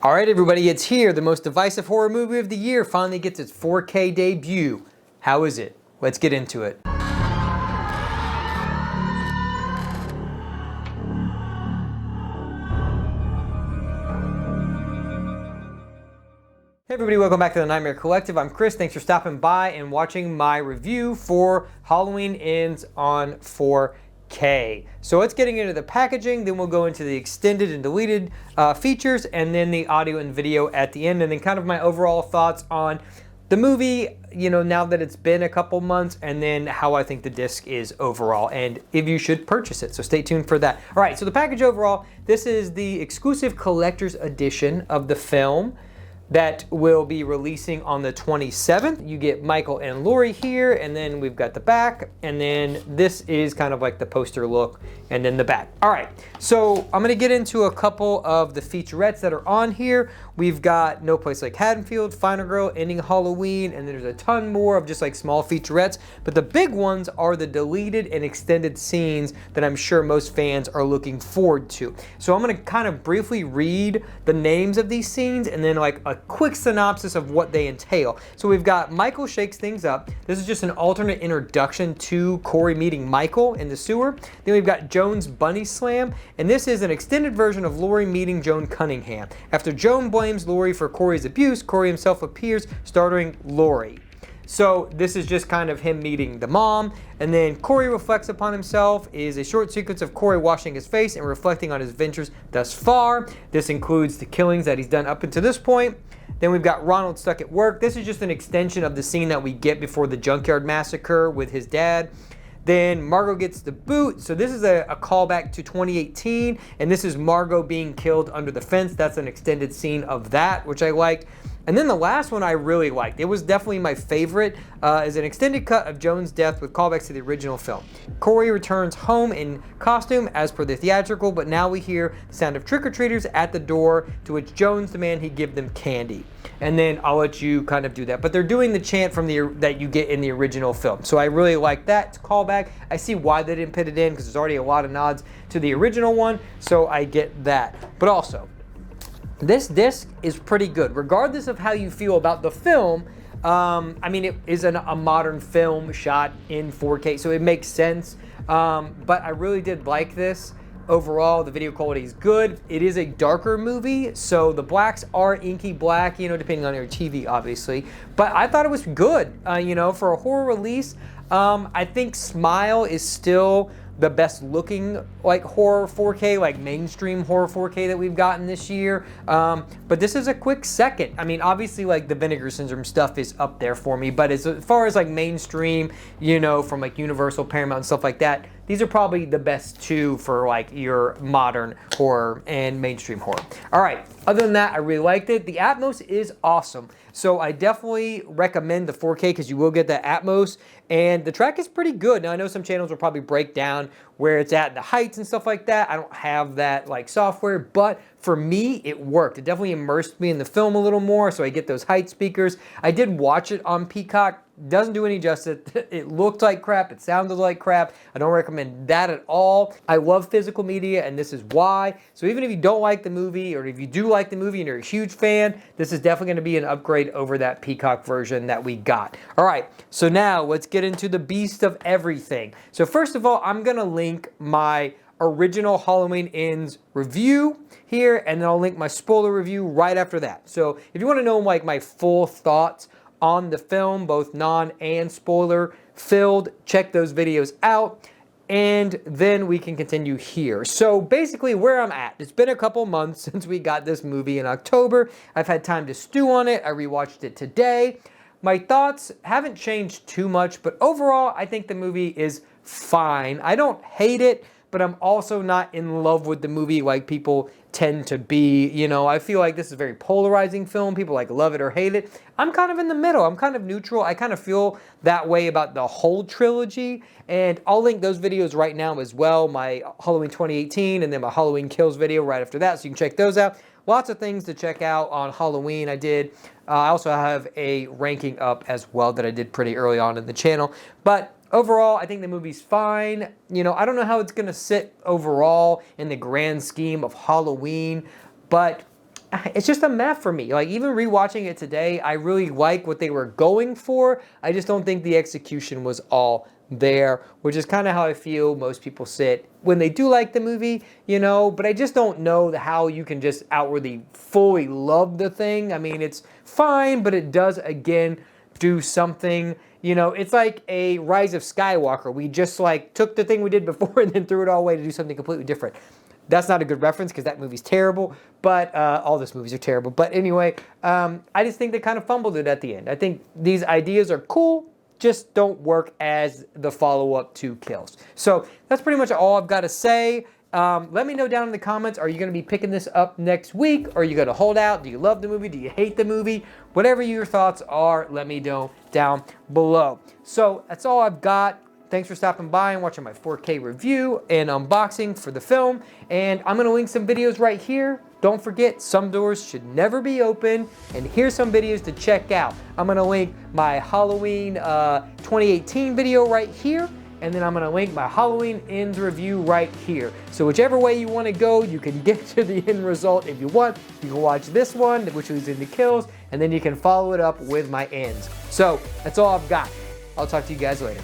All right, everybody, it's here. The most divisive horror movie of the year finally gets its 4K debut. How is it? Let's get into it. Hey, everybody, welcome back to the Nightmare Collective. I'm Chris. Thanks for stopping by and watching my review for Halloween Ends on 4K. So let's get into the packaging, then we'll go into the extended and deleted features, and then the audio and video at the end, and then kind of my overall thoughts on the movie, now that it's been a couple months, and then how I think the disc is overall, and if you should purchase it. So stay tuned for that. All right, so the package overall, this is the exclusive collector's edition of the film that will be releasing on the 27th. You get Michael and Laurie here, and then we've got the back, and then this is kind of like the poster look, and then the back. All right, so I'm gonna get into a couple of the featurettes that are on here. We've got No Place Like Haddonfield, Final Girl, Ending Halloween, and there's a ton more of just like small featurettes, but the big ones are the deleted and extended scenes that I'm sure most fans are looking forward to. So I'm gonna kind of briefly read the names of these scenes and then like a quick synopsis of what they entail. So we've got Michael Shakes Things Up. This is just an alternate introduction to Corey meeting Michael in the sewer. Then we've got Joan's Bunny Slam, and this is an extended version of Laurie meeting Joan Cunningham. After Joan blames Laurie for Corey's abuse, Corey himself appears, starring Laurie. So this is just kind of him meeting the mom, and then Corey reflects upon himself is a short sequence of Corey washing his face and reflecting on his ventures thus far. This includes the killings that he's done up until this point. Then we've got Ronald Stuck at Work. This is just an extension of the scene that we get before the Junkyard Massacre with his dad. Then Margot Gets the Boot. So this is a callback to 2018, and this is Margot being killed under the fence. That's an extended scene of that, which I liked. And then the last one I really liked, it was definitely my favorite, is an extended cut of Joan's death with callbacks to the original film. Corey returns home in costume as per the theatrical, but now we hear the sound of trick-or-treaters at the door, to which Jones demand he give them candy. And then I'll let you kind of do that. But they're doing the chant from that you get in the original film. So I really like that. It's a callback. I see why they didn't put it in, because there's already a lot of nods to the original one, so I get that. But also, this disc is pretty good, regardless of how you feel about the film. I mean, it is a modern film shot in 4K, so it makes sense. But I really did like this. Overall, the video quality is good. It is a darker movie, so the blacks are inky black, depending on your TV, obviously. But I thought it was good, for a horror release. I think Smile is still the best looking like horror 4K, like mainstream horror 4K that we've gotten this year. But this is a quick second. I mean, obviously like the Vinegar Syndrome stuff is up there for me, but as far as like mainstream, from like Universal, Paramount and stuff like that, these are probably the best two for like your modern horror and mainstream horror. All right, other than that, I really liked it. The Atmos is awesome. So I definitely recommend the 4K because you will get that Atmos, and the track is pretty good. Now I know some channels will probably break down where it's at, the heights and stuff like that. I don't have that like software, but for me, it worked. It definitely immersed me in the film a little more, so I get those height speakers. I did watch it on Peacock. Doesn't do any justice. It looked like crap. It sounded like crap. I don't recommend that at all. I love physical media, and this is why. So even if you don't like the movie, or if you do like the movie and you're a huge fan, this is definitely going to be an upgrade over that Peacock version that we got. All right, so now let's get into the beast of everything. So first of all, I'm going to link my original Halloween Ends review here, and then I'll link my spoiler review right after that. So if you want to know like my full thoughts on the film, both non and spoiler filled, check those videos out, and then we can continue here. So basically where I'm at, it's been a couple months since we got this movie in October. I've had time to stew on it. I rewatched it today. My thoughts haven't changed too much, but overall I think the movie is fine. I don't hate it, but I'm also not in love with the movie like people tend to be. I feel like this is a very polarizing film. People like love it or hate it. I'm kind of in the middle. I'm kind of neutral. I kind of feel that way about the whole trilogy, and I'll link those videos right now as well. My Halloween 2018 and then my Halloween Kills video right after that, so you can check those out. Lots of things to check out on Halloween I did. I also have a ranking up as well that I did pretty early on in the channel. But overall, I think the movie's fine. I don't know how it's going to sit overall in the grand scheme of Halloween, but it's just a meh for me. Like, even rewatching it today, I really like what they were going for. I just don't think the execution was all there, which is kind of how I feel most people sit when they do like the movie, you know, but I just don't know how you can just outwardly fully love the thing. I mean, it's fine, but it does, again, do something, you know, it's like a Rise of Skywalker. We just like took the thing we did before and then threw it all away to do something completely different. That's not a good reference because that movie's terrible, but all these movies are terrible. But anyway, I just think they kind of fumbled it at the end. I think these ideas are cool, just don't work as the follow-up to Kills. So that's pretty much all I've got to say. Let me know down in the comments, are you going to be picking this up next week? Or are you going to hold out? Do you love the movie? Do you hate the movie? Whatever your thoughts are, let me know down below. So that's all I've got. Thanks for stopping by and watching my 4K review and unboxing for the film. And I'm going to link some videos right here. Don't forget, some doors should never be open. And here's some videos to check out. I'm going to link my Halloween 2018 video right here. And then I'm going to link my Halloween Ends review right here. So whichever way you want to go, you can get to the end result if you want. You can watch this one, which is in the Kills, and then you can follow it up with my Ends. So that's all I've got. I'll talk to you guys later.